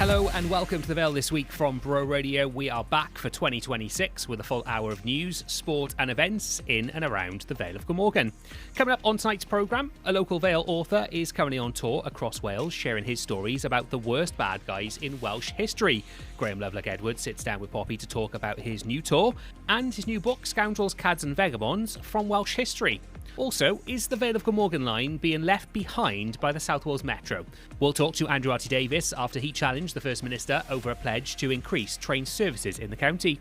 Hello and welcome to the Vale this week from Bro Radio. We are back for 2026 with a full hour of news, sport and events in and around the Vale of Glamorgan. Coming up on tonight's programme, a local Vale author is currently on tour across Wales sharing his stories about the worst bad guys in Welsh history. Graham Loveluck-Edwards sits down with Poppy to talk about his new tour and his new book, Scoundrels, Cads and Vagabonds from Welsh History. Also, is the Vale of Glamorgan line being left behind by the South Wales Metro? We'll talk to Andrew RT Davies after he challenged the First Minister over a pledge to increase train services in the county.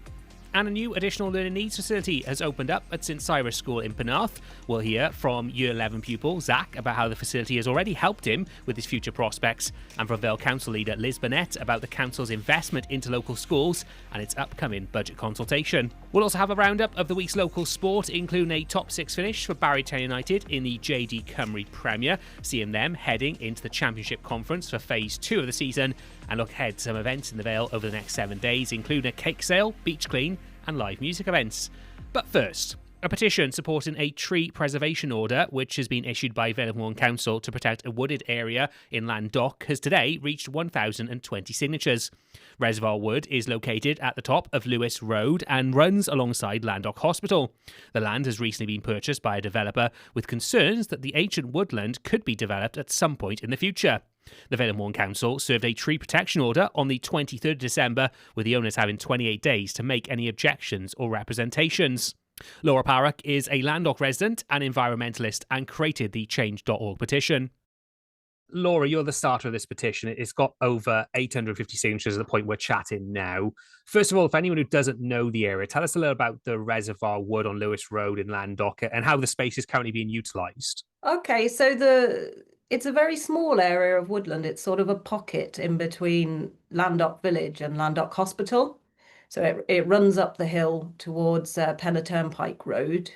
And a new additional learning needs facility has opened up at St Cyres School in Burnett. We'll hear from Year 11 pupil Zach about how the facility has already helped him with his future prospects, and from Vale Council leader Liz Burnett about the council's investment into local schools and its upcoming budget consultation. We'll also have a roundup of the week's local sport, including a top 6 finish for Barrytown United in the JD Cymru Premier, seeing them heading into the Championship Conference for Phase 2 of the season, and look ahead to some events in the Vale over the next 7 days, including a cake sale, beach clean, and live music events. But first, a petition supporting a tree preservation order, which has been issued by Vale of Glamorgan Council to protect a wooded area in Llandough, has today reached 1,020 signatures. Reservior Woods is located at the top of Lewis Road and runs alongside Llandough Hospital. The land has recently been purchased by a developer with concerns that the ancient woodland could be developed at some point in the future. The Vale of Glamorgan Council served a tree protection order on the 23rd of December, with the owners having 28 days to make any objections or representations. Laura Parrock is a Llandough resident and environmentalist and created the Change.org petition. Laura, you're the starter of this petition. It's got over 850 signatures at the point we're chatting now. First of all, if anyone who doesn't know the area, tell us a little about the Reservior Wood on Lewis Road in Llandough and how the space is currently being utilised. Okay, so it's a very small area of woodland. It's sort of a pocket in between Llandough Village and Llandough Hospital. So it runs up the hill towards Penna Turnpike Road.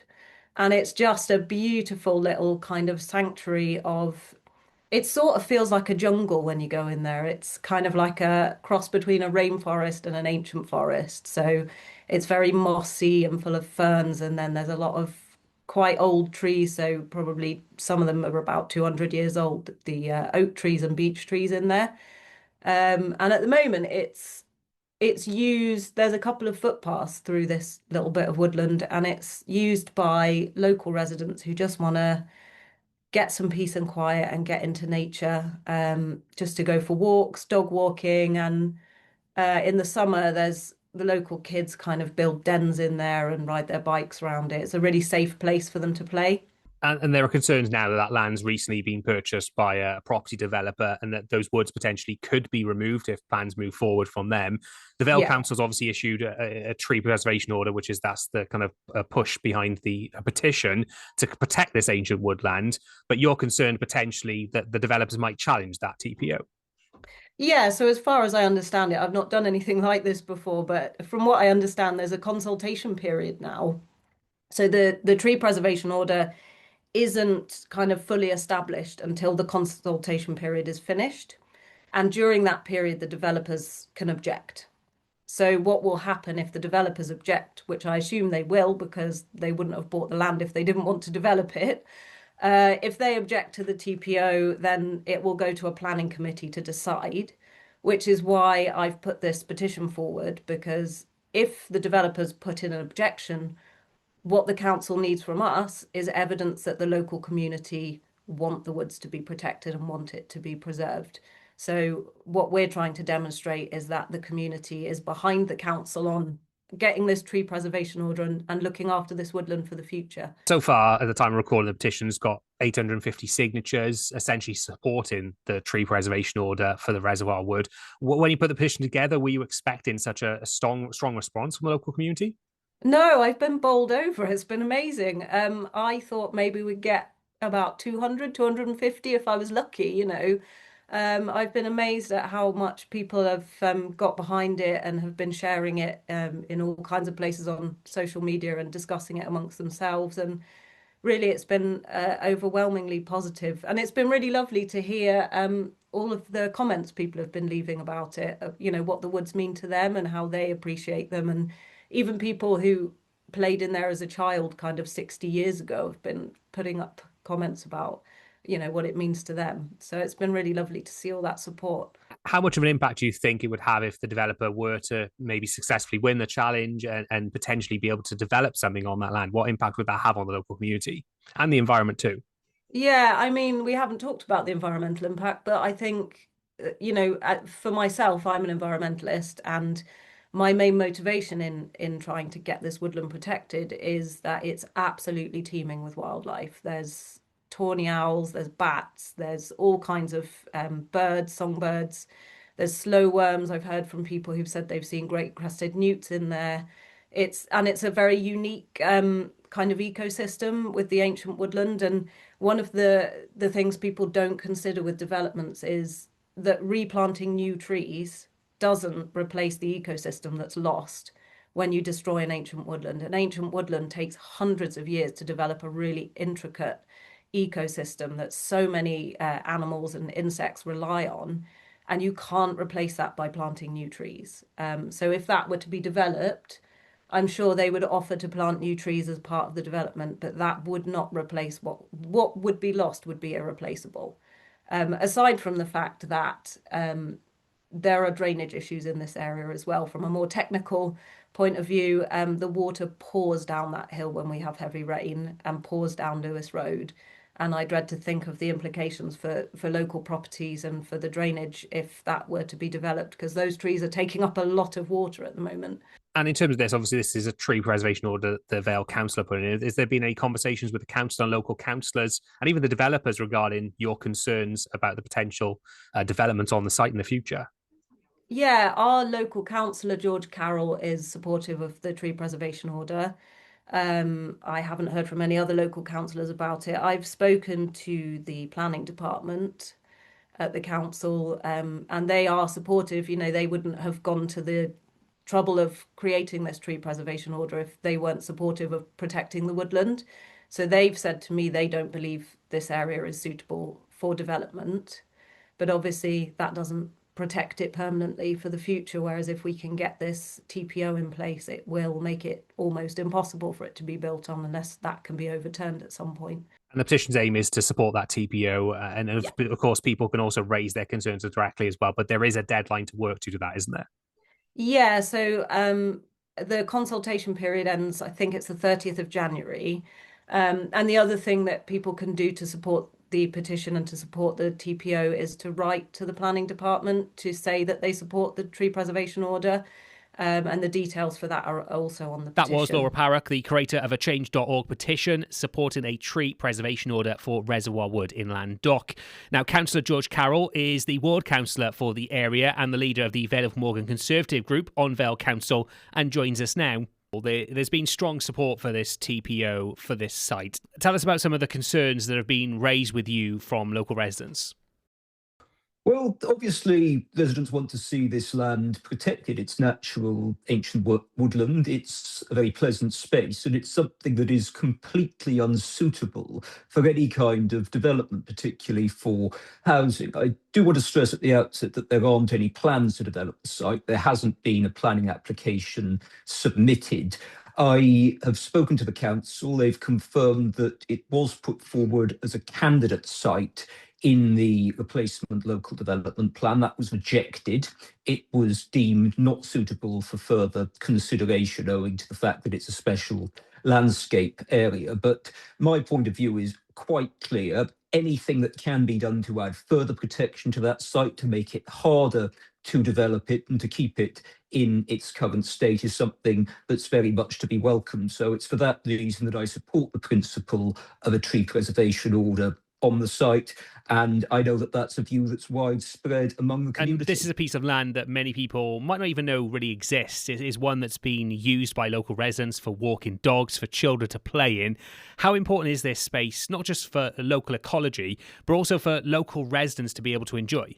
And it's just a beautiful little kind of sanctuary of... It sort of feels like a jungle when you go in there. It's kind of like a cross between a rainforest and an ancient forest. So it's very mossy and full of ferns. And then there's a lot of quite old trees. So probably some of them are about 200 years old. The oak trees and beech trees in there. And at the moment, it's used, there's a couple of footpaths through this little bit of woodland, and it's used by local residents who just want to get some peace and quiet and get into nature, just to go for walks, dog walking. And in the summer, there's the local kids kind of build dens in there and ride their bikes around it. It's a really safe place for them to play. And there are concerns now that land's recently been purchased by a property developer and that those woods potentially could be removed if plans move forward from them. The Vale Council's obviously issued a tree preservation order, that's the kind of push behind the petition to protect this ancient woodland. But you're concerned potentially that the developers might challenge that TPO. Yeah, so as far as I understand it, I've not done anything like this before, but from what I understand, there's a consultation period now. So the tree preservation order isn't kind of fully established until the consultation period is finished. And during that period, the developers can object. So what will happen if the developers object, which I assume they will because they wouldn't have bought the land if they didn't want to develop it. If they object to the TPO, then it will go to a planning committee to decide, which is why I've put this petition forward, because if the developers put in an objection, what the council needs from us is evidence that the local community want the woods to be protected and want it to be preserved. So what we're trying to demonstrate is that the community is behind the council on getting this tree preservation order and looking after this woodland for the future. So far, at the time of recording, the petition's got 850 signatures, essentially supporting the tree preservation order for the Reservior Wood. When you put the petition together, were you expecting such a strong response from the local community? No, I've been bowled over. It's been amazing. I thought maybe we'd get about 200, 250 if I was lucky. I've been amazed at how much people have got behind it and have been sharing it in all kinds of places on social media and discussing it amongst themselves. And really, it's been overwhelmingly positive. And it's been really lovely to hear all of the comments people have been leaving about it, what the woods mean to them and how they appreciate them. And even people who played in there as a child kind of 60 years ago have been putting up comments about, what it means to them. So it's been really lovely to see all that support. How much of an impact do you think it would have if the developer were to maybe successfully win the challenge and potentially be able to develop something on that land? What impact would that have on the local community and the environment too? Yeah, I mean, we haven't talked about the environmental impact, but I think, for myself, I'm an environmentalist, and my main motivation in trying to get this woodland protected is that it's absolutely teeming with wildlife. There's tawny owls, there's bats, there's all kinds of birds, songbirds. There's slow worms. I've heard from people who've said they've seen great crested newts in there. It's a very unique kind of ecosystem with the ancient woodland. And one of the things people don't consider with developments is that replanting new trees doesn't replace the ecosystem that's lost when you destroy an ancient woodland. An ancient woodland takes hundreds of years to develop a really intricate ecosystem that so many animals and insects rely on, and you can't replace that by planting new trees. So if that were to be developed, I'm sure they would offer to plant new trees as part of the development, but that would not replace what would be lost would be irreplaceable. Aside from the fact that there are drainage issues in this area as well. From a more technical point of view, the water pours down that hill when we have heavy rain and pours down Lewis Road. And I dread to think of the implications for local properties and for the drainage if that were to be developed, because those trees are taking up a lot of water at the moment. And in terms of this, obviously, this is a tree preservation order the Vale councillor put in. Has there been any conversations with the council and local councillors and even the developers regarding your concerns about the potential development on the site in the future? Yeah, our local councillor, George Carroll, is supportive of the tree preservation order. I haven't heard from any other local councillors about it. I've spoken to the planning department at the council, and they are supportive. They wouldn't have gone to the trouble of creating this tree preservation order if they weren't supportive of protecting the woodland. So they've said to me they don't believe this area is suitable for development. But obviously that doesn't protect it permanently for the future. Whereas if we can get this TPO in place, it will make it almost impossible for it to be built on unless that can be overturned at some point. And the petition's aim is to support that TPO. Of course, people can also raise their concerns directly as well. But there is a deadline to work to that, isn't there? Yeah, so the consultation period ends, I think it's the 30th of January. And the other thing that people can do to support the petition and to support the TPO is to write to the planning department to say that they support the tree preservation order. And the details for that are also on the petition. That was Laura Parrock, the creator of a change.org petition supporting a tree preservation order for Reservoir Wood in Llandough. Now, Councillor George Carroll is the ward councillor for the area and the leader of the Vale of Glamorgan Conservative Group on Vale Council and joins us now. There's been strong support for this TPO for this site. Tell us about some of the concerns that have been raised with you from local residents. Well, obviously, residents want to see this land protected. It's natural ancient woodland. It's a very pleasant space, and it's something that is completely unsuitable for any kind of development, particularly for housing. I do want to stress at the outset that there aren't any plans to develop the site. There hasn't been a planning application submitted. I have spoken to the council. They've confirmed that it was put forward as a candidate site in the replacement local development plan. That was rejected. It was deemed not suitable for further consideration owing to the fact that it's a special landscape area. But my point of view is quite clear. Anything that can be done to add further protection to that site, to make it harder to develop it and to keep it in its current state, is something that's very much to be welcomed. So it's for that reason that I support the principle of a tree preservation order on the site, and I know that that's a view that's widespread among the community. And this is a piece of land that many people might not even know really exists. It is one that's been used by local residents for walking dogs, for children to play in. How important is this space, not just for local ecology, but also for local residents to be able to enjoy?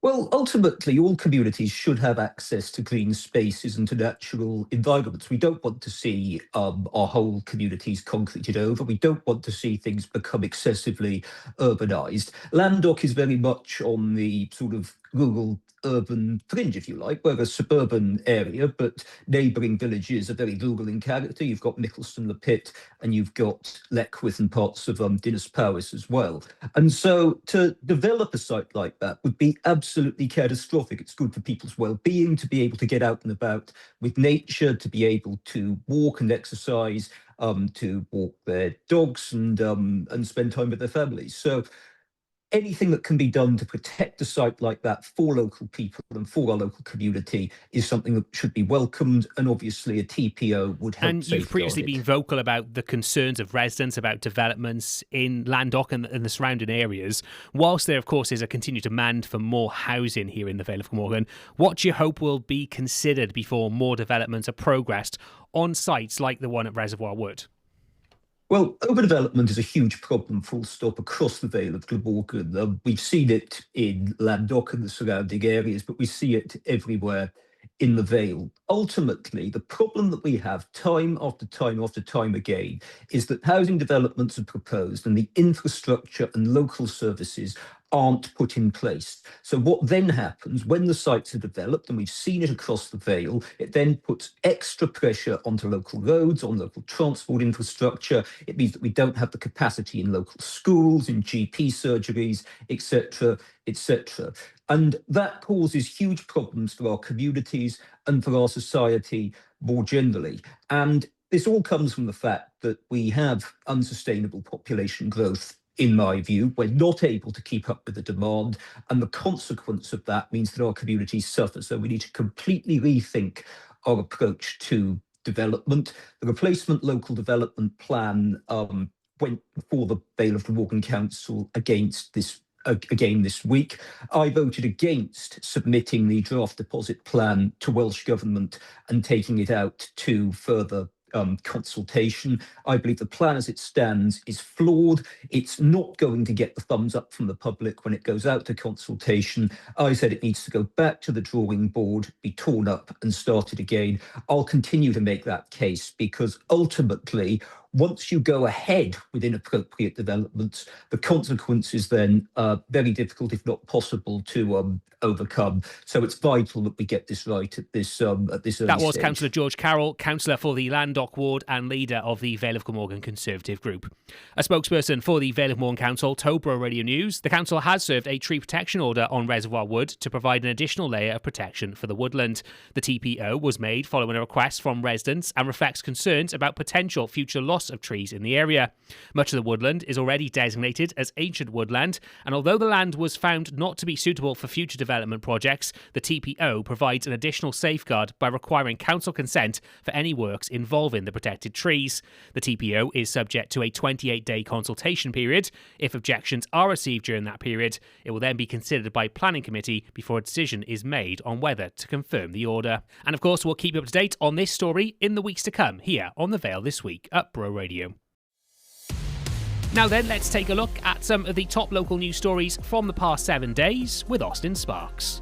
Well, ultimately, all communities should have access to green spaces and to natural environments. We don't want to see our whole communities concreted over. We don't want to see things become excessively urbanised. Llandough is very much on the sort of rural urban fringe, if you like. We're a suburban area, but neighbouring villages are very rural in character. You've got Mickleston, Le Pit, and you've got Leckwith and parts of Dinas Powys as well. And so to develop a site like that would be absolutely catastrophic. It's good for people's well-being to be able to get out and about with nature, to be able to walk and exercise, to walk their dogs and spend time with their families. So anything that can be done to protect a site like that for local people and for our local community is something that should be welcomed, and obviously a TPO would help. And you've previously been vocal about the concerns of residents about developments in Llandough and the surrounding areas. Whilst there, of course, is a continued demand for more housing here in the Vale of Glamorgan, what do you hope will be considered before more developments are progressed on sites like the one at Reservoir Wood? Well, overdevelopment is a huge problem, full stop, across the Vale of Glamorgan. We've seen it in Llandough and the surrounding areas, but we see it everywhere in the Vale. Ultimately, the problem that we have time after time after time again is that housing developments are proposed and the infrastructure and local services aren't put in place. So what then happens when the sites are developed, and we've seen it across the Vale, it then puts extra pressure onto local roads, on local transport infrastructure. It means that we don't have the capacity in local schools, in GP surgeries, etc., etc. And that causes huge problems for our communities and for our society more generally. And this all comes from the fact that we have unsustainable population growth. In my view, we're not able to keep up with the demand, and the consequence of that means that our communities suffer. So we need to completely rethink our approach to development. The replacement local development plan went before the Vale of Glamorgan Council again this week. I voted against submitting the draft deposit plan to Welsh Government and taking it out to further consultation. I believe the plan as it stands is flawed. It's not going to get the thumbs up from the public when it goes out to consultation. I said it needs to go back to the drawing board, be torn up and started again. I'll continue to make that case because ultimately, once you go ahead with inappropriate developments, the consequences then are very difficult, if not possible, to overcome. So it's vital that we get this right at this early That was stage. Councillor George Carroll, councillor for the Llandough ward and leader of the Vale of Glamorgan Conservative Group. A spokesperson for the Vale of Glamorgan Council told Bro Radio News the council has served a tree protection order on Reservoir Wood to provide an additional layer of protection for the woodland. The TPO was made following a request from residents and reflects concerns about potential future loss of trees in the area. Much of the woodland is already designated as ancient woodland, and although the land was found not to be suitable for future development projects, the TPO provides an additional safeguard by requiring council consent for any works involving the protected trees. The TPO is subject to a 28-day consultation period. If objections are received during that period, it will then be considered by Planning Committee before a decision is made on whether to confirm the order. And of course, we'll keep you up to date on this story in the weeks to come here on The Vale This Week at Bro Radio. Now then, let's take a look at some of the top local news stories from the past 7 days with Austin Sparks.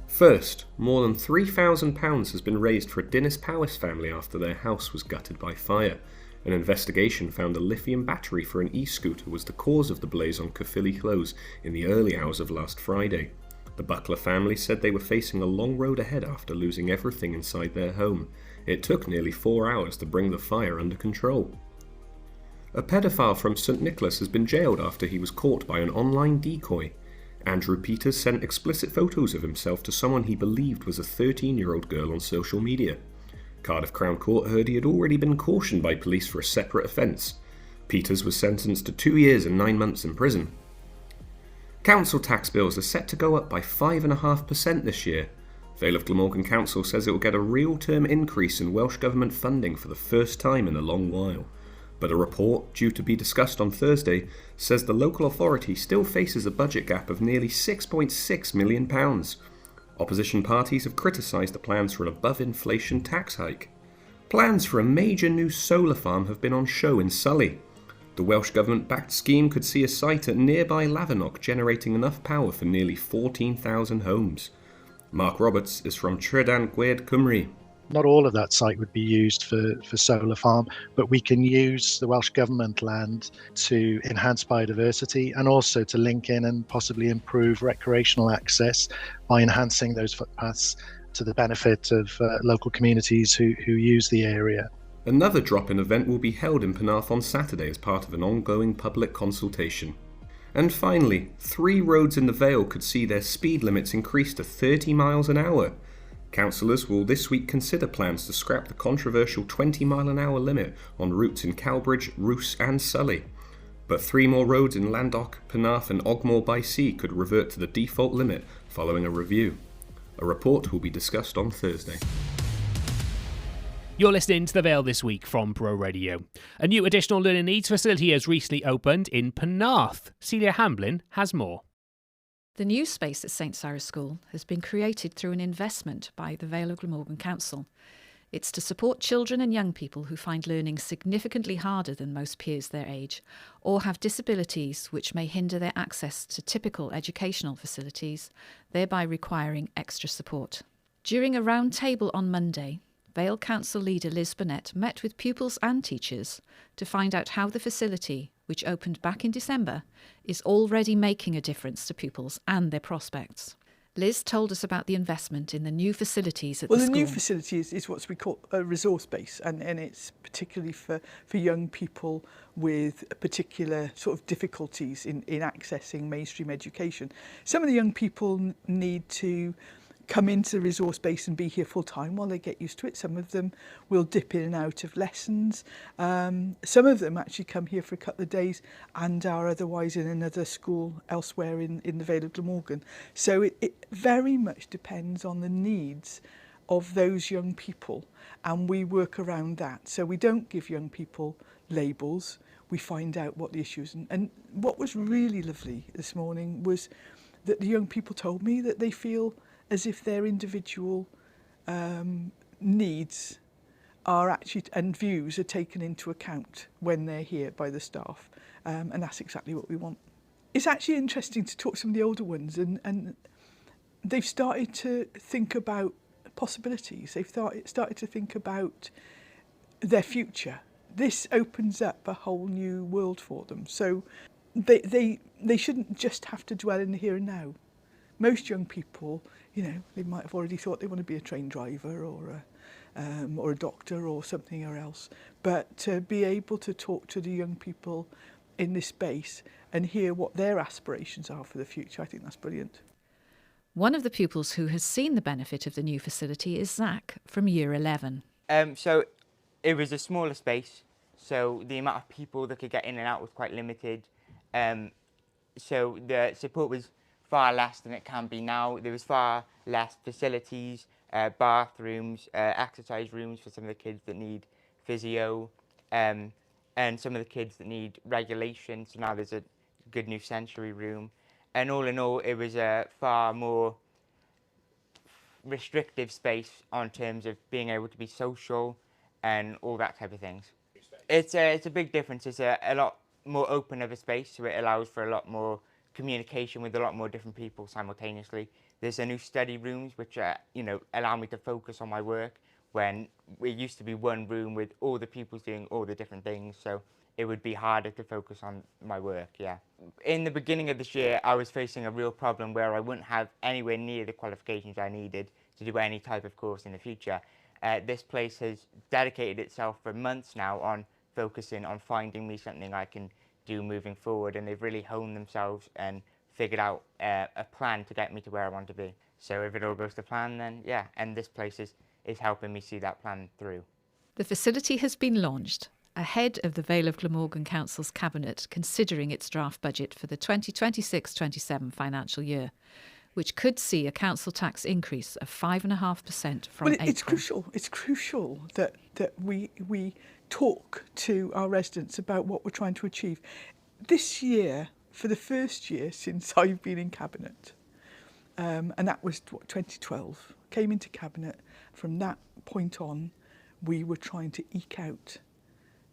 First, more than £3,000 has been raised for a Dinas Powys family after their house was gutted by fire. An investigation found a lithium battery for an e-scooter was the cause of the blaze on Caerphilly Close in the early hours of last Friday. The Buckler family said they were facing a long road ahead after losing everything inside their home. It took nearly 4 hours to bring the fire under control. A paedophile from St Nicholas has been jailed after he was caught by an online decoy. Andrew Peters sent explicit photos of himself to someone he believed was a 13-year-old girl on social media. Cardiff Crown Court heard he had already been cautioned by police for a separate offence. Peters was sentenced to 2 years and 9 months in prison. Council tax bills are set to go up by 5.5% this year. Vale of Glamorgan Council says it will get a real-term increase in Welsh Government funding for the first time in a long while. But a report, due to be discussed on Thursday, says the local authority still faces a budget gap of nearly £6.6 million. Opposition parties have criticised the plans for an above-inflation tax hike. Plans for a major new solar farm have been on show in Sully. The Welsh Government-backed scheme could see a site at nearby Llandough generating enough power for nearly 14,000 homes. Mark Roberts is from Trydan Gwaed Cymru. Not all of that site would be used for solar farm, but we can use the Welsh Government land to enhance biodiversity and also to link in and possibly improve recreational access by enhancing those footpaths to the benefit of local communities who use the area. Another drop-in event will be held in Penarth on Saturday as part of an ongoing public consultation. And finally, 3 roads in the Vale could see their speed limits increased to 30 miles an hour. Councillors will this week consider plans to scrap the controversial 20-mile-an-hour limit on routes in Calbridge, Roos and Sully. But 3 more roads in Llandough, Penarth and Ogmore by Sea could revert to the default limit following a review. A report will be discussed on Thursday. You're listening to The Vale This Week from Bro Radio. A new additional learning needs facility has recently opened in Penarth. Celia Hamblin has more. The new space at St Cyres School has been created through an investment by the Vale of Glamorgan Council. It's to support children and young people who find learning significantly harder than most peers their age, or have disabilities which may hinder their access to typical educational facilities, thereby requiring extra support. During a round table on Monday, Vale Council leader Liz Burnett met with pupils and teachers to find out how the facility, which opened back in December, is already making a difference to pupils and their prospects. Liz told us about the investment in the new facilities at the school. Well, the new facility is what we call a resource base, and it's particularly for young people with particular sort of difficulties in accessing mainstream education. Some of the young people need to come into the resource base and be here full time while they get used to it. Some of them will dip in and out of lessons. Some of them actually come here for a couple of days and are otherwise in another school elsewhere in the Vale of Glamorgan. So it very much depends on the needs of those young people, and we work around that. So we don't give young people labels, we find out what the issue is. And what was really lovely this morning was that the young people told me that they feel as if their individual needs are actually and views are taken into account when they're here by the staff, and that's exactly what we want. It's actually interesting to talk to some of the older ones, and they've started to think about possibilities. They've started to think about their future. This opens up a whole new world for them. So they shouldn't just have to dwell in the here and now. Most young people, you know, they might have already thought they want to be a train driver or a doctor or something else. But to be able to talk to the young people in this space and hear what their aspirations are for the future, I think that's brilliant. One of the pupils who has seen the benefit of the new facility is Zach from Year 11. So it was a smaller space, so the amount of people that could get in and out was quite limited. So the support was far less than it can be now. There was far less facilities, bathrooms, exercise rooms for some of the kids that need physio, and some of the kids that need regulation. So now there's a good new sensory room. And all in all, it was a far more restrictive space on terms of being able to be social and all that type of things. It's a big difference. It's a lot more open of a space, so it allows for a lot more communication with a lot more different people simultaneously. There's a new study rooms which allow me to focus on my work, when it used to be one room with all the pupils doing all the different things, so it would be harder to focus on my work, yeah. In the beginning of this year, I was facing a real problem where I wouldn't have anywhere near the qualifications I needed to do any type of course in the future. This place has dedicated itself for months now on focusing on finding me something I can do moving forward, and they've really honed themselves and figured out a plan to get me to where I want to be. So if it all goes to plan, then yeah, and this place is helping me see that plan through. The facility has been launched ahead of the Vale of Glamorgan Council's Cabinet considering its draft budget for the 2026-27 financial year, which could see a council tax increase of 5.5% from April. It's crucial that we talk to our residents about what we're trying to achieve. This year, for the first year since I've been in Cabinet, and that was 2012, came into Cabinet. From that point on, we were trying to eke out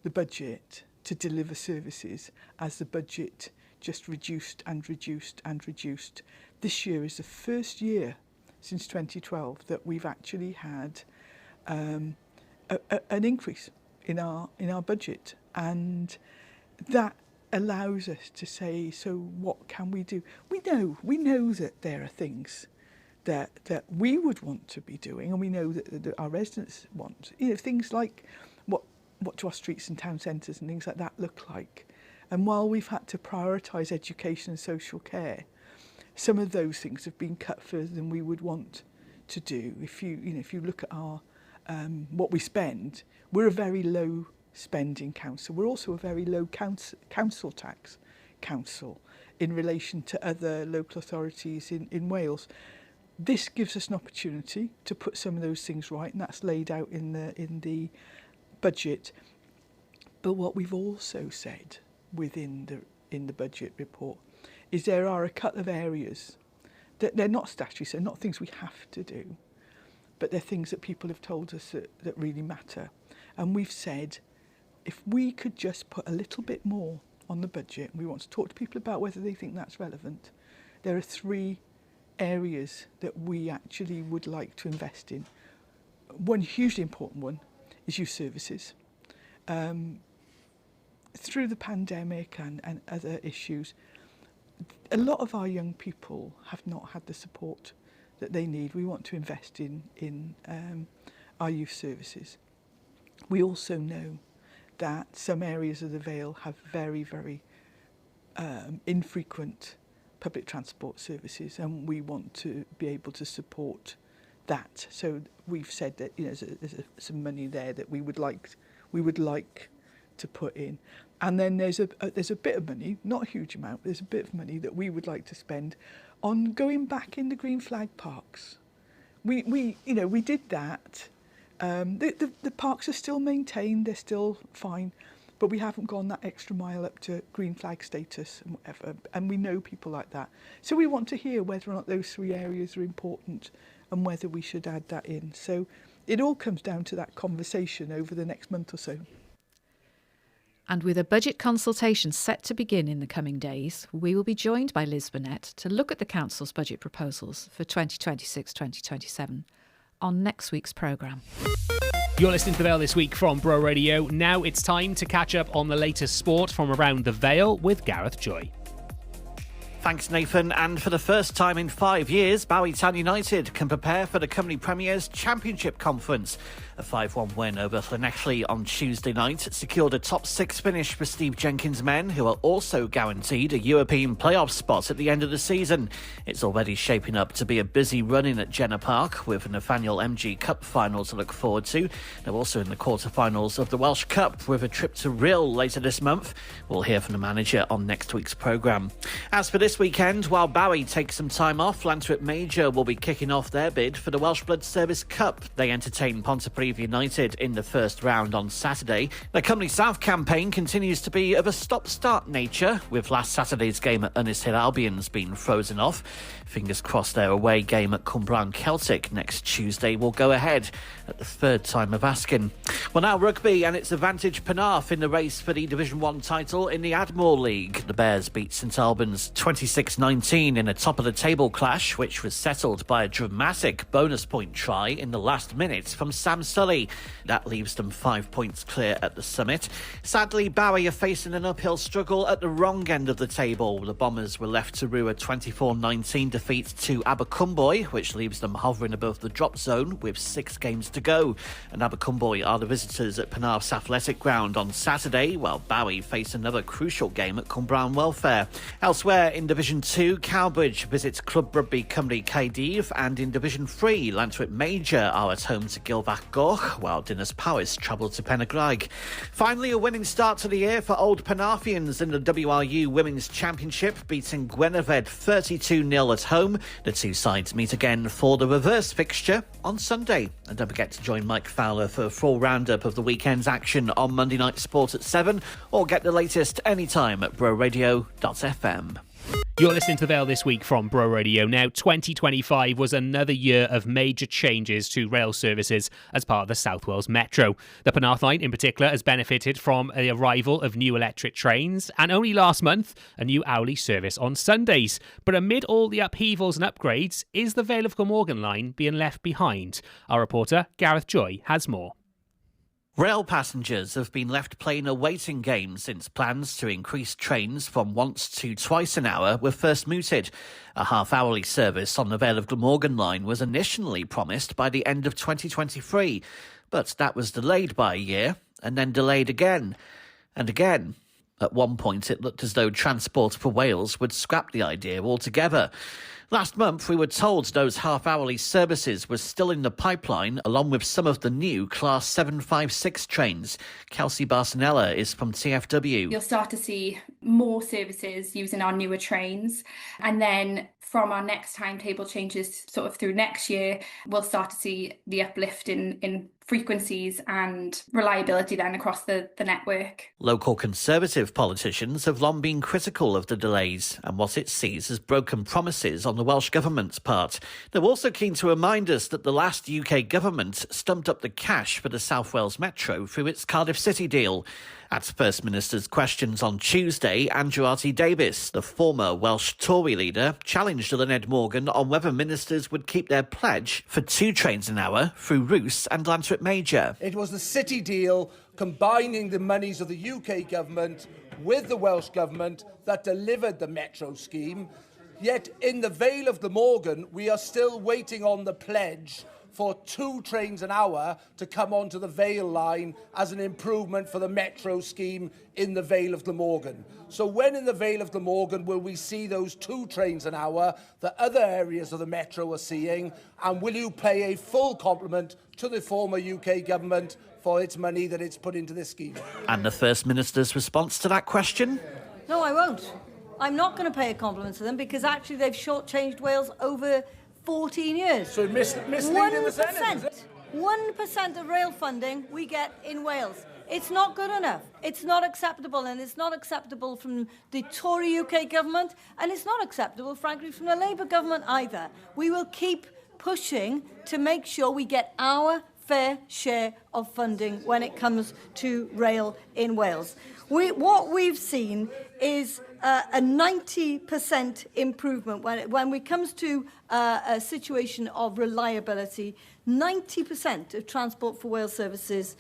the budget to deliver services as the budget just reduced and reduced and reduced. This year is the first year since 2012 that we've actually had an increase in our budget, and that allows us to say, so what can we do? We know that there are things that we would want to be doing, and we know that our residents want. Things like what do our streets and town centres and things like that look like. And while we've had to prioritise education and social care, some of those things have been cut further than we would want to do. If you look at our what we spend, we're a very low spending council. We're also a very low council tax council in relation to other local authorities in Wales. This gives us an opportunity to put some of those things right, and that's laid out in the budget. But what we've also said within the budget report is there are a couple of areas that they're not statutory, so not things we have to do, but they're things that people have told us that really matter. And we've said, if we could just put a little bit more on the budget, and we want to talk to people about whether they think that's relevant, there are 3 areas that we actually would like to invest in. One hugely important one is youth services. Through the pandemic and other issues, a lot of our young people have not had the support that they need. We want to invest in our youth services. We also know that some areas of the Vale have very, very infrequent public transport services, and we want to be able to support that. So we've said that there's some money there that we would like to put in. And then there's a bit of money, not a huge amount, but there's a bit of money that we would like to spend on going back in the green flag parks. We did that. The parks are still maintained, they're still fine, but we haven't gone that extra mile up to green flag status and whatever, and we know people like that. So we want to hear whether or not those 3 areas are important and whether we should add that in. So it all comes down to that conversation over the next month or so. And with a budget consultation set to begin in the coming days, we will be joined by Liz Burnett to look at the Council's budget proposals for 2026-2027 on next week's programme. You're listening to The Vale This Week from Bro Radio. Now it's time to catch up on the latest sport from around the Vale with Gareth Joy. Thanks, Nathan. And for the first time in 5 years, Bowie Town United can prepare for the Cymru Premier's Championship Conference. A 5-1 win over Llandough on Tuesday night secured a top 6 finish for Steve Jenkins' men, who are also guaranteed a European playoff spot at the end of the season. It's already shaping up to be a busy run-in at Jenner Park, with an Nathaniel MG Cup final to look forward to. They're also in the quarter-finals of the Welsh Cup, with a trip to Rhyl later this month. We'll hear from the manager on next week's programme. As for this weekend, while Bowie takes some time off, Llandough Major will be kicking off their bid for the Welsh Blood Service Cup. They entertain Pontypridd United in the first round on Saturday. The Cymru South campaign continues to be of a stop-start nature, with last Saturday's game at Ynys Hill Albion's been frozen off. Fingers crossed their away game at Cwmbran Celtic next Tuesday will go ahead at the 3rd time of asking. Well, now rugby, and it's Advantage Penarth in the race for the Division 1 title in the Admore League. The Bears beat St Albans 26-19 in a top-of-the-table clash, which was settled by a dramatic bonus point try in the last minute from Sam Sully. That leaves them 5 points clear at the summit. Sadly, Bowie are facing an uphill struggle at the wrong end of the table. The Bombers were left to rue a 24-19 defeat to Abercwmboi, which leaves them hovering above the drop zone with 6 games to go. And Abercwmboi are the visitors at Penarth's Athletic Ground on Saturday, while Bowie face another crucial game at Cwmbran Welfare. Elsewhere in Division 2, Cowbridge visits Club Rugby Cymru Caerdydd, and in Division 3, Llandough Major are at home to Gilfach Goch, while Dinas Powys travel to Penarthgraig. Finally, a winning start to the year for Old Penarthians in the WRU Women's Championship, beating Gweneved 32-0 at home. The two sides meet again for the reverse fixture on Sunday. And don't forget to join Mike Fowler for a full roundup of the weekend's action on Monday Night Sport at 7, or get the latest anytime at broradio.fm. You're listening to The Vale This Week from Bro Radio. Now, 2025 was another year of major changes to rail services as part of the South Wales Metro. The Penarth line in particular has benefited from the arrival of new electric trains and only last month a new hourly service on Sundays. But amid all the upheavals and upgrades, is the Vale of Glamorgan line being left behind? Our reporter Gareth Joy has more. Rail passengers have been left playing a waiting game since plans to increase trains from once to twice an hour were first mooted. A half-hourly service on the Vale of Glamorgan line was initially promised by the end of 2023, but that was delayed by a year and then delayed again and again. At one point, it looked as though Transport for Wales would scrap the idea altogether. Last month, we were told those half-hourly services were still in the pipeline, along with some of the new Class 756 trains. Kelsey Barcinella is from TFW. You'll start to see more services using our newer trains. And then from our next timetable changes sort of through next year, we'll start to see the uplift in frequencies and reliability then across the network. Local Conservative politicians have long been critical of the delays and what it sees as broken promises on the Welsh Government's part. They're also keen to remind us that the last UK government stumped up the cash for the South Wales Metro through its Cardiff City deal. At First Minister's questions on Tuesday, Andrew RT Davies, the former Welsh Tory leader, challenged Lyned Morgan on whether ministers would keep their pledge for 2 trains an hour through Roos and Llantwit Major. It was the City deal combining the monies of the UK government with the Welsh government that delivered the Metro scheme. Yet in the Vale of Glamorgan, we are still waiting on the pledge for 2 trains an hour to come onto the Vale line as an improvement for the Metro scheme in the Vale of Glamorgan. So when in the Vale of Glamorgan will we see those 2 trains an hour that other areas of the Metro are seeing, and will you pay a full compliment to the former UK government for its money that it's put into this scheme? And the First Minister's response to that question? No, I won't. I'm not going to pay a compliment to them because actually they've shortchanged Wales over 14 years. So misleading the Senate, is it? 1% of rail funding we get in Wales. It's not good enough. It's not acceptable, and it's not acceptable from the Tory UK government, and it's not acceptable, frankly, from the Labour government either. We will keep pushing to make sure we get our fair share of funding when it comes to rail in Wales. What we've seen is a 90% improvement when it comes to a situation of reliability. 90% of Transport for Wales services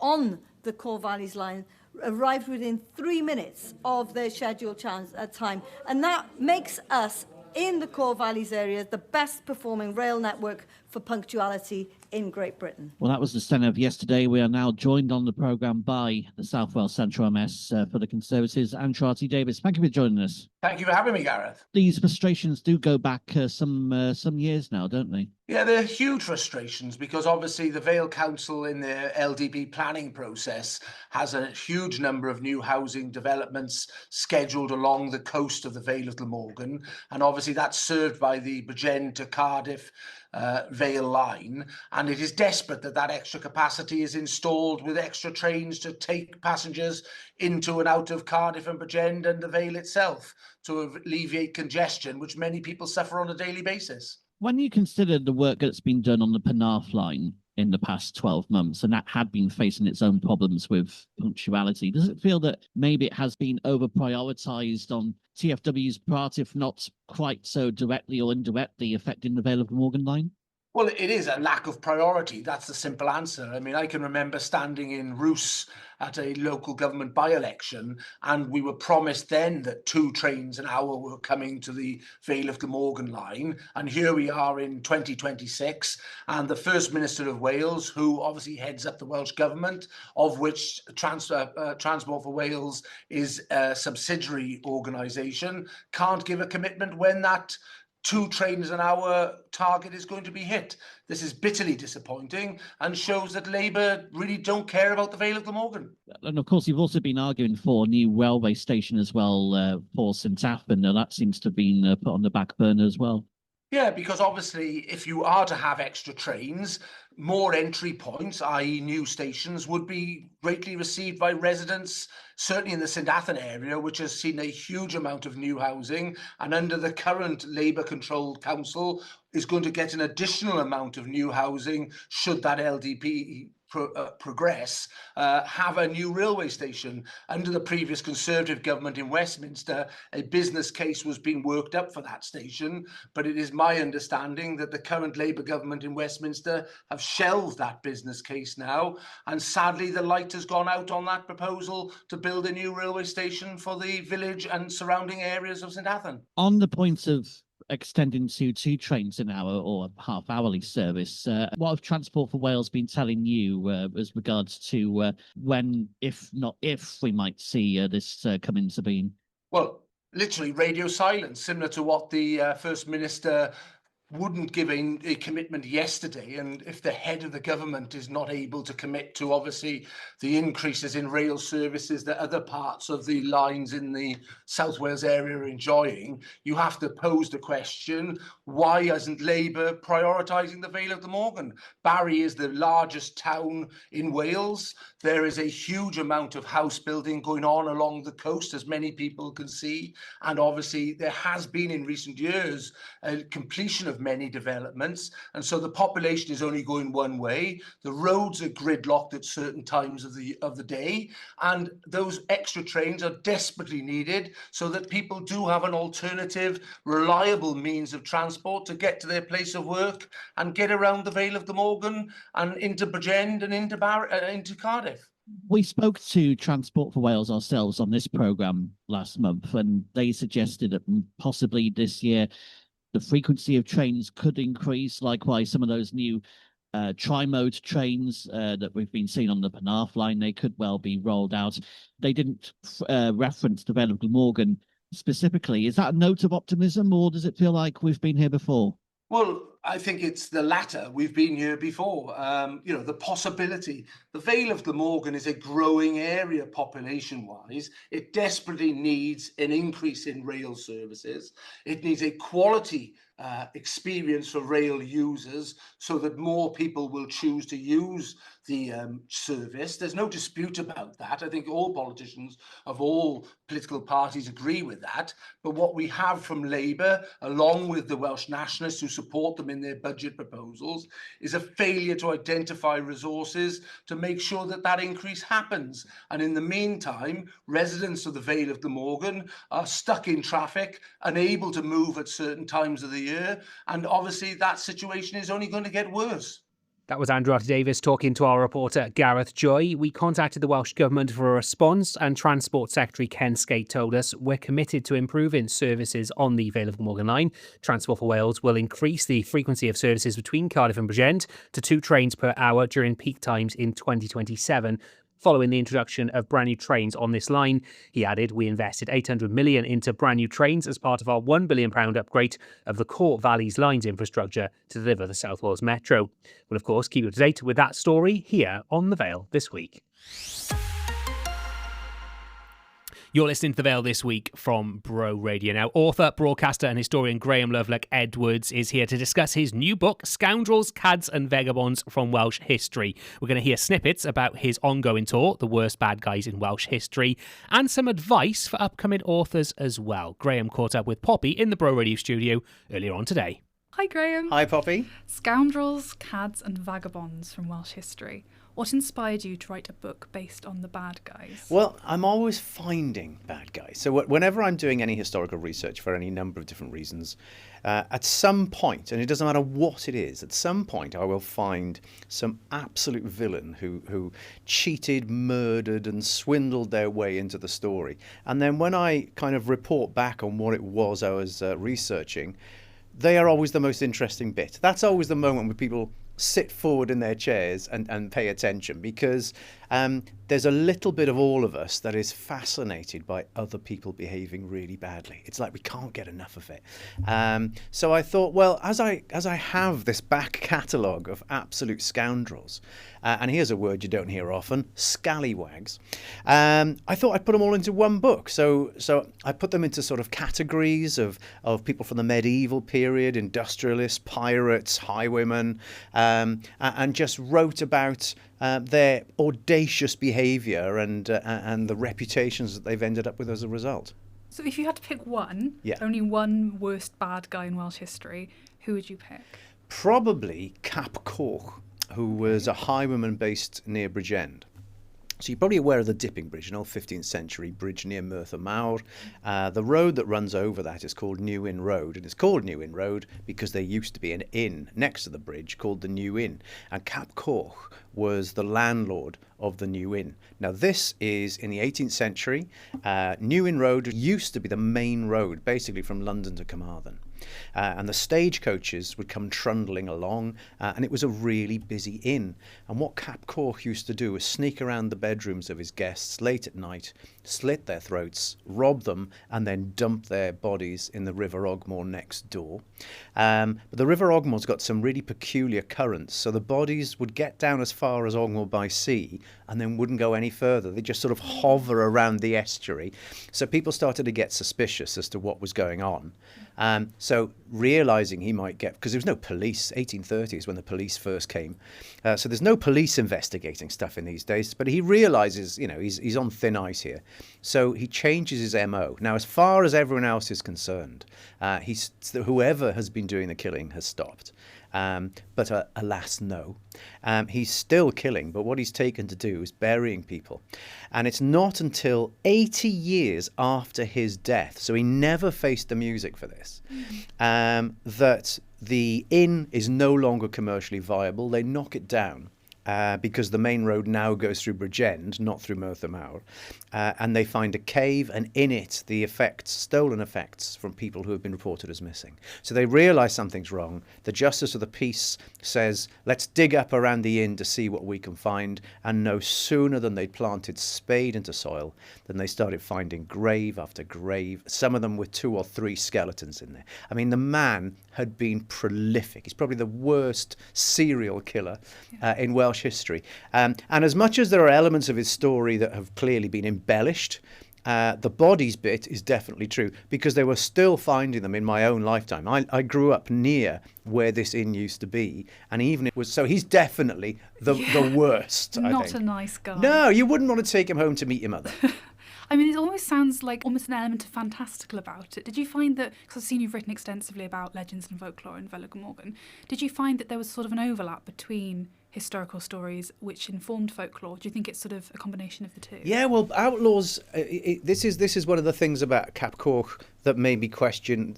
on the Core Valleys line arrived within 3 minutes of their scheduled time. And that makes us, in the Core Valleys area, the best performing rail network for punctuality in Great Britain. Well, that was the Senate of yesterday. We are now joined on the programme by the South Wales Central MS for the Conservatives, Andrew RT Davies. Thank you for joining us. Thank you for having me, Gareth. These frustrations do go back some years now, don't they? Yeah, they're huge frustrations because obviously the Vale Council in their LDB planning process has a huge number of new housing developments scheduled along the coast of the Vale of Glamorgan, and obviously that's served by the Bridgend to Cardiff Vale line, and it is desperate that extra capacity is installed with extra trains to take passengers into and out of Cardiff and Bridgend and the Vale itself to alleviate congestion, which many people suffer on a daily basis. When you consider the work that's been done on the Penarth line in the past 12 months, and that had been facing its own problems with punctuality, does it feel that maybe it has been over-prioritised on TFW's part, if not quite so directly or indirectly affecting the Vale of Glamorgan line? Well, it is a lack of priority. That's the simple answer. I mean, I can remember standing in Roos at a local government by-election, and we were promised then that 2 trains an hour were coming to the Vale of Glamorgan line. And here we are in 2026, and the First Minister of Wales, who obviously heads up the Welsh Government, of which Transport for Wales is a subsidiary organisation, can't give a commitment when that 2 trains an hour target is going to be hit. This is bitterly disappointing and shows that Labour really don't care about the Vale of Glamorgan. And of course, you've also been arguing for a new railway station as well for St Athan, and that seems to have been put on the back burner as well. Yeah, because obviously if you are to have extra trains, more entry points, i.e. new stations, would be greatly received by residents, certainly in the St Athan area, which has seen a huge amount of new housing, and under the current Labour-controlled council is going to get an additional amount of new housing should that LDP progress, have a new railway station. Under the previous Conservative government in Westminster, a business case was being worked up for that station, but it is my understanding that the current Labour government in Westminster have shelved that business case now, and sadly the light has gone out on that proposal to build a new railway station for the village and surrounding areas of St Athan. On the point of extending to 2 trains an hour or half-hourly service, what have Transport for Wales been telling you as regards to when, if not if, we might see this come into being? Well, literally radio silence, similar to what the First Minister wouldn't give a commitment yesterday, and if the head of the government is not able to commit to obviously the increases in rail services that other parts of the lines in the South Wales area are enjoying, you have to pose the question, why isn't Labour prioritising the Vale of Glamorgan? Barry is the largest town in Wales. There is a huge amount of house building going on along the coast, as many people can see, and obviously there has been in recent years a completion of many developments, and so the population is only going one way. The roads are gridlocked at certain times of the day, and those extra trains are desperately needed so that people do have an alternative, reliable means of transport to get to their place of work and get around the Vale of Glamorgan and into Bridgend and into Cardiff. We spoke to Transport for Wales ourselves on this programme last month, and they suggested that possibly this year the frequency of trains could increase. Likewise, some of those new tri-mode trains that we've been seeing on the Penarth line, they could well be rolled out. They didn't reference the Vale of Glamorgan specifically. Is that a note of optimism, or does it feel like we've been here before? Well, I think it's the latter. We've been here before. The possibility. The Vale of Glamorgan is a growing area population-wise. It desperately needs an increase in rail services. It needs a quality experience for rail users so that more people will choose to use the service. There's no dispute about that. I think all politicians of all political parties agree with that. But what we have from Labour, along with the Welsh nationalists who support them in their budget proposals, is a failure to identify resources to make sure that that increase happens. And in the meantime, residents of the Vale of Glamorgan are stuck in traffic, unable to move at certain times of the year. And obviously that situation is only going to get worse. That was Andrew RT Davies talking to our reporter Gareth Joy. We contacted the Welsh Government for a response, and Transport Secretary Ken Skate told us we're committed to improving services on the Vale of Glamorgan line. Transport for Wales will increase the frequency of services between Cardiff and Bridgend to 2 trains per hour during peak times in 2027. Following the introduction of brand new trains on this line, he added, we invested £800 million into brand new trains as part of our £1 billion upgrade of the core Valley's lines infrastructure to deliver the South Wales Metro. We'll, of course, keep you up to date with that story here on The Vale this week. You're listening to The Vale this week from Bro Radio. Now, author, broadcaster and historian Graham Loveluck-Edwards is here to discuss his new book, Scoundrels, Cads and Vagabonds from Welsh History. We're going to hear snippets about his ongoing tour, The Worst Bad Guys in Welsh History, and some advice for upcoming authors as well. Graham caught up with Poppy in the Bro Radio studio earlier on today. Hi, Graham. Hi, Poppy. Scoundrels, Cads and Vagabonds from Welsh History. What inspired you to write a book based on the bad guys? Well, I'm always finding bad guys. So whenever I'm doing any historical research for any number of different reasons, at some point, and it doesn't matter what it is, at some point I will find some absolute villain who cheated, murdered and swindled their way into the story. And then when I kind of report back on what it was I was researching, they are always the most interesting bit. That's always the moment where people sit forward in their chairs and pay attention, because there's a little bit of all of us that is fascinated by other people behaving really badly. It's like we can't get enough of it. So I thought, well, as I have this back catalogue of absolute scoundrels, and here's a word you don't hear often, scallywags, I thought I'd put them all into one book. So I put them into sort of categories of people from the medieval period, industrialists, pirates, highwaymen, and just wrote about their audacious behaviour and the reputations that they've ended up with as a result. So if you had to pick one, Yeah. only one worst bad guy in Welsh history, who would you pick? Probably Cap Coch, who was a highwayman based near Bridgend. So you're probably aware of the Dipping Bridge, an old 15th century bridge near Merthyr Mawr. The road that runs over that is called New Inn Road, and it's called New Inn Road because there used to be an inn next to the bridge called the New Inn, and Cap Coch was the landlord of the New Inn. Now this is in the 18th century. New Inn Road used to be the main road, basically from London to Carmarthen. And the stagecoaches would come trundling along, and it was a really busy inn. And what Cap Coch used to do was sneak around the bedrooms of his guests late at night, slit their throats, rob them, and then dump their bodies in the River Ogmore next door. But the River Ogmore's got some really peculiar currents, so the bodies would get down as far as Ogmore by sea and then wouldn't go any further. They just sort of hover around the estuary. So people started to get suspicious as to what was going on. So realising he might get, because there was no police, 1830s when the police first came, so there's no police investigating stuff in these days, but he realises, you know, he's on thin ice here. So he changes his MO. Now, as far as everyone else is concerned, whoever has been doing the killing has stopped. But alas, no. He's still killing, but what he's taken to do is burying people. And it's not until 80 years after his death, so he never faced the music for this, that the inn is no longer commercially viable. They knock it down. Because the main road now goes through Bridgend, not through Merthyr Mawr, and they find a cave, and in it the stolen effects from people who have been reported as missing. So they realise something's wrong. The Justice of the Peace says, let's dig up around the inn to see what we can find, and no sooner than they'd planted spade into soil than they started finding grave after grave, some of them with 2 or 3 skeletons in there. I mean, the man had been prolific. He's probably the worst serial killer in Welsh history. And as much as there are elements of his story that have clearly been embellished, the bodies bit is definitely true, because they were still finding them in my own lifetime. I grew up near where this inn used to be, and even it was, so he's definitely the worst, I think. Not a nice guy. No, you wouldn't want to take him home to meet your mother. I mean, it almost sounds like almost an element of fantastical about it. Did you find that, because I've seen you've written extensively about legends and folklore in Vale Glamorgan, did you find that there was sort of an overlap between historical stories which informed folklore? Do you think it's sort of a combination of the two? Yeah, well, outlaws, this is one of the things about Cap Coch that made me question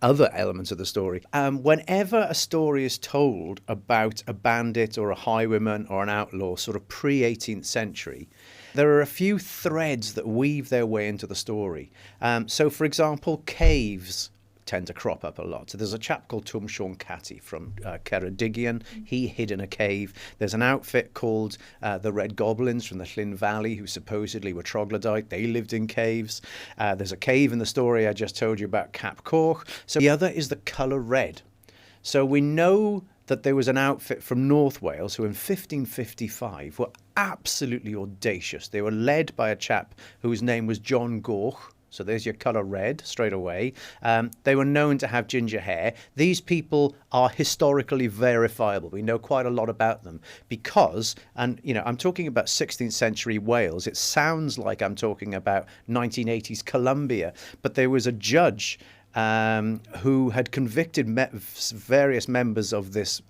other elements of the story. Whenever a story is told about a bandit or a highwayman or an outlaw, sort of pre-18th century, there are a few threads that weave their way into the story. So, for example, caves tend to crop up a lot. So there's a chap called Twm Sean Catty from Ceredigion. He hid in a cave. There's an outfit called the Red Goblins from the Llyn Valley, who supposedly were troglodyte. They lived in caves. There's a cave in the story I just told you about, Cap Coch. So the other is the colour red. So we know that there was an outfit from North Wales who in 1555 were absolutely audacious. They were led by a chap whose name was John Goch. So there's your colour red straight away. They were known to have ginger hair. These people are historically verifiable. We know quite a lot about them because, and you know, I'm talking about 16th century Wales. It sounds like I'm talking about 1980s Colombia, but there was a judge who had convicted various members of this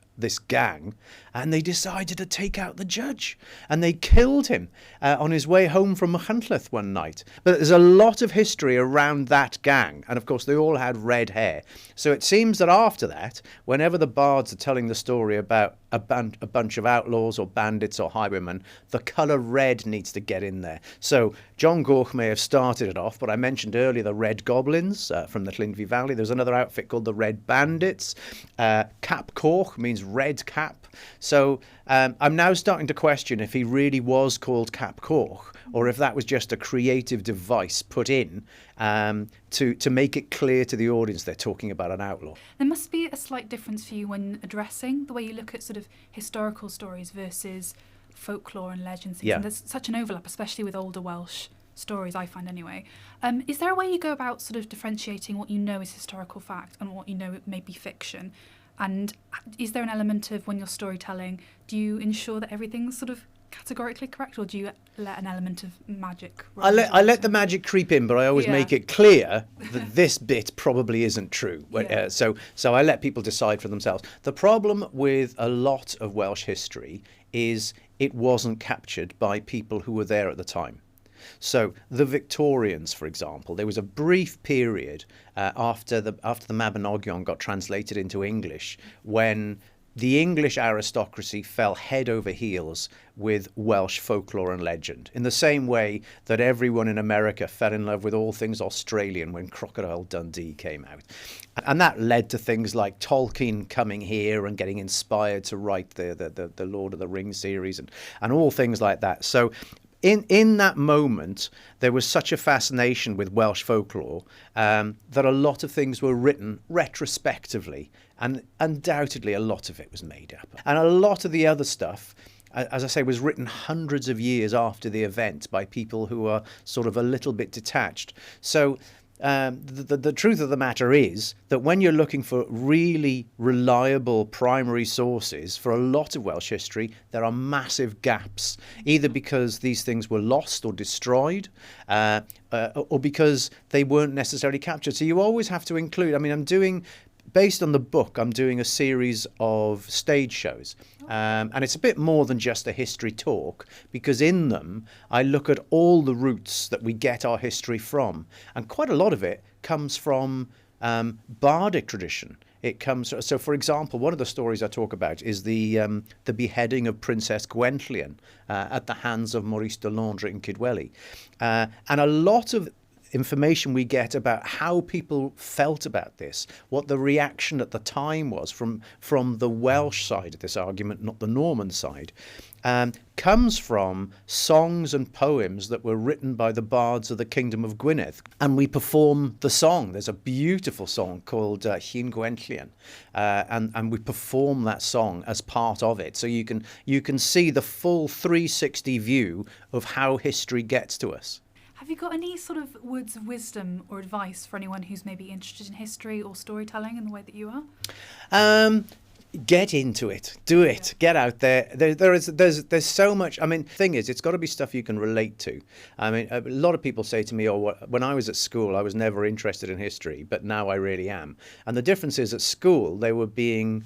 gang, and they decided to take out the judge, and they killed him on his way home from Machynlleth one night. But there's a lot of history around that gang, and of course they all had red hair. So it seems that after that, whenever the bards are telling the story about a bunch of outlaws or bandits or highwaymen, the colour red needs to get in there. So John Goch may have started it off, but I mentioned earlier the Red Goblins from the Llyn Valley. There's another outfit called the Red Bandits. Cap Coch means red cap. So I'm now starting to question if he really was called Cap Coch, or if that was just a creative device put in to make it clear to the audience they're talking about an outlaw. There must be a slight difference for you when addressing the way you look at sort of historical stories versus folklore and legends. Yeah. And there's such an overlap, especially with older Welsh stories, I find anyway. Is there a way you go about sort of differentiating what you know is historical fact and what you know may be fiction? And is there an element of, when you're storytelling, do you ensure that everything's sort of categorically correct, or do you let an element of magic? I let the magic creep in, but I always make it clear that this bit probably isn't true. So I let people decide for themselves. The problem with a lot of Welsh history is it wasn't captured by people who were there at the time. So the Victorians, for example, there was a brief period after the Mabinogion got translated into English when the English aristocracy fell head over heels with Welsh folklore and legend, in the same way that everyone in America fell in love with all things Australian when Crocodile Dundee came out. And that led to things like Tolkien coming here and getting inspired to write the Lord of the Rings series and all things like that. So in that moment, there was such a fascination with Welsh folklore that a lot of things were written retrospectively, and undoubtedly a lot of it was made up. And a lot of the other stuff, as I say, was written hundreds of years after the event by people who are sort of a little bit detached. So the truth of the matter is that when you're looking for really reliable primary sources for a lot of Welsh history, there are massive gaps, either because these things were lost or destroyed, or because they weren't necessarily captured. So you always have to include, based on the book, I'm doing a series of stage shows. And it's a bit more than just a history talk, because in them, I look at all the roots that we get our history from. And quite a lot of it comes from bardic tradition. So, for example, one of the stories I talk about is the beheading of Princess Gwenllian at the hands of Maurice de Londres in Kidwelly. And a lot of information we get about how people felt about this, what the reaction at the time was from the Welsh side of this argument, not the Norman side, comes from songs and poems that were written by the bards of the Kingdom of Gwynedd. And we perform the song. There's a beautiful song called Llyn Gwenllian, and we perform that song as part of it. So you can see the full 360 view of how history gets to us. Have you got any sort of words of wisdom or advice for anyone who's maybe interested in history or storytelling in the way that you are? Get into it. Do it. Get out there. There's so much. The thing is, it's got to be stuff you can relate to. A lot of people say to me, when I was at school, I was never interested in history, but now I really am. And the difference is, at school, they were being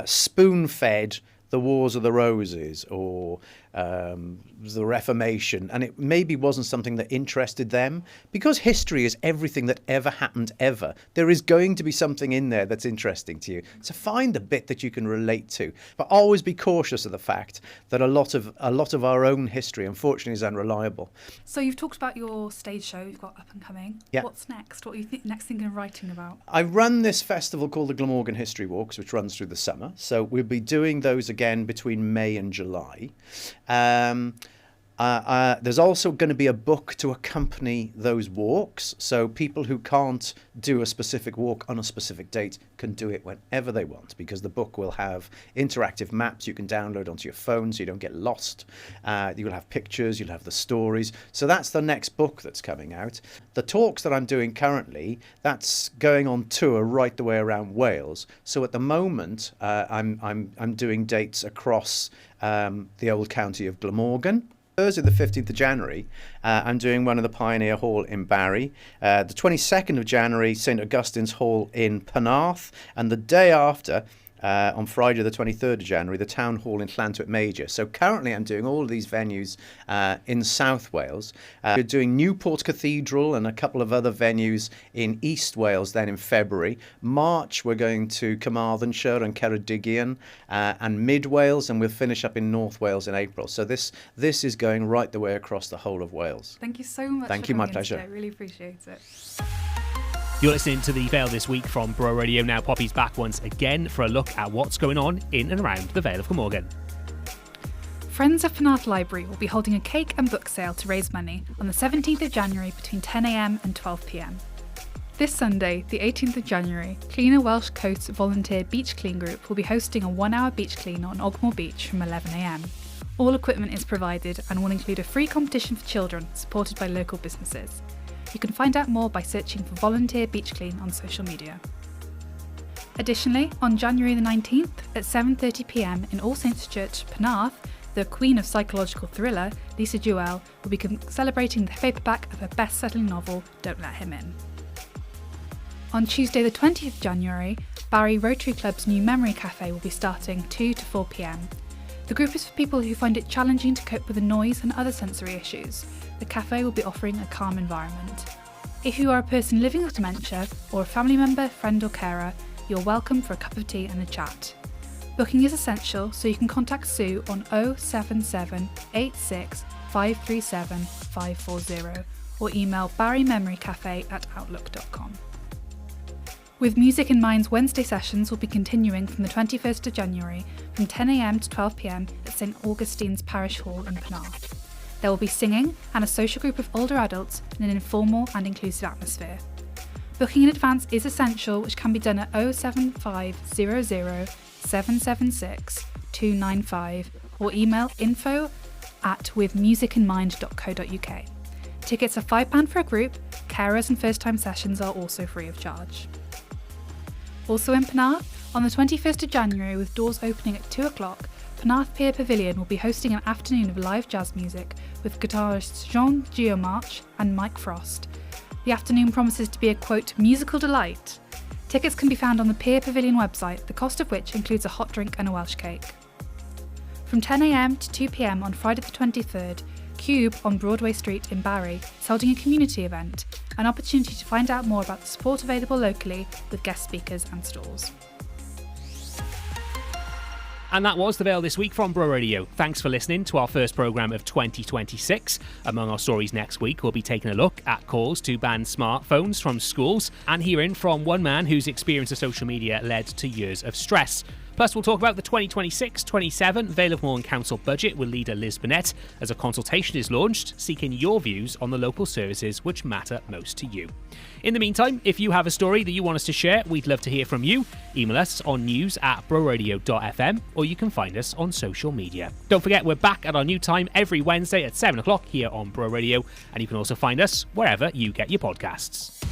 spoon-fed the Wars of the Roses or the Reformation, and it maybe wasn't something that interested them. Because history is everything that ever happened ever, there is going to be something in there that's interesting to you. So find the bit that you can relate to, but always be cautious of the fact that a lot of our own history, unfortunately, is unreliable. So you've talked about your stage show you've got up and coming. Yeah. What's next? What are you next thinking of writing about? I run this festival called the Glamorgan History Walks, which runs through the summer. So we'll be doing those again between May and July. There's also going to be a book to accompany those walks, so people who can't do a specific walk on a specific date can do it whenever they want, because the book will have interactive maps you can download onto your phone so you don't get lost. You'll have pictures, you'll have the stories. So that's the next book that's coming out. The talks that I'm doing currently, that's going on tour right the way around Wales. So at the moment, I'm doing dates across the old county of Glamorgan. Thursday the 15th of January, I'm doing one in the Pioneer Hall in Barry. The 22nd of January, St Augustine's Hall in Penarth. And the day after, on Friday the 23rd of January, the Town Hall in Llandough Major. So currently I'm doing all of these venues in South Wales. We're doing Newport Cathedral and a couple of other venues in East Wales then in February. March we're going to Carmarthenshire and Ceredigion and Mid Wales, and we'll finish up in North Wales in April. So this is going right the way across the whole of Wales. Thank you so much. Thank you, my pleasure. I really appreciate it. You're listening to The Vale This Week from Bro Radio. Now Poppy's back once again for a look at what's going on in and around the Vale of Glamorgan. Friends of Penarth Library will be holding a cake and book sale to raise money on the 17th of January between 10 a.m. and 12 p.m. This Sunday, the 18th of January, Cleaner Welsh Coast Volunteer Beach Clean Group will be hosting a 1-hour beach clean on Ogmore Beach from 11 a.m. All equipment is provided and will include a free competition for children supported by local businesses. You can find out more by searching for Volunteer Beach Clean on social media. Additionally, on January the 19th at 7:30pm in All Saints Church, Penarth, the queen of psychological thriller, Lisa Jewell, will be celebrating the paperback of her best-selling novel, Don't Let Him In. On Tuesday the 20th of January, Barry Rotary Club's new Memory Cafe will be starting 2 to 4pm. The group is for people who find it challenging to cope with the noise and other sensory issues. The cafe will be offering a calm environment. If you are a person living with dementia, or a family member, friend or carer, you're welcome for a cup of tea and a chat. Booking is essential, so you can contact Sue on 077 86 537 540 or email barrymemorycafe@outlook.com. With Music in Mind's Wednesday sessions will be continuing from the 21st of January from 10am to 12pm at St Augustine's Parish Hall in Penarth. There will be singing and a social group of older adults in an informal and inclusive atmosphere. Booking in advance is essential, which can be done at 07500 776 295 or email info@withmusicinmind.co.uk. Tickets are £5 for a group. Carers and first-time sessions are also free of charge. Also in Penarth, on the 21st of January, with doors opening at 2 o'clock, Penarth Pier Pavilion will be hosting an afternoon of live jazz music with guitarists Jean Geomarch and Mike Frost. The afternoon promises to be a, quote, musical delight. Tickets can be found on the Pier Pavilion website, the cost of which includes a hot drink and a Welsh cake. From 10am to 2pm on Friday the 23rd, Cube on Broadway Street in Barry is holding a community event, an opportunity to find out more about the support available locally with guest speakers and stalls. And that was The Vale this week from Bro Radio. Thanks for listening to our first programme of 2026. Among our stories next week, we'll be taking a look at calls to ban smartphones from schools and hearing from one man whose experience of social media led to years of stress. Plus, we'll talk about the 2026-27 Vale of Mourne Council budget with leader Liz Burnett as a consultation is launched, seeking your views on the local services which matter most to you. In the meantime, if you have a story that you want us to share, we'd love to hear from you. Email us on news@broradio.fm or you can find us on social media. Don't forget, we're back at our new time every Wednesday at 7 o'clock here on Bro Radio, and you can also find us wherever you get your podcasts.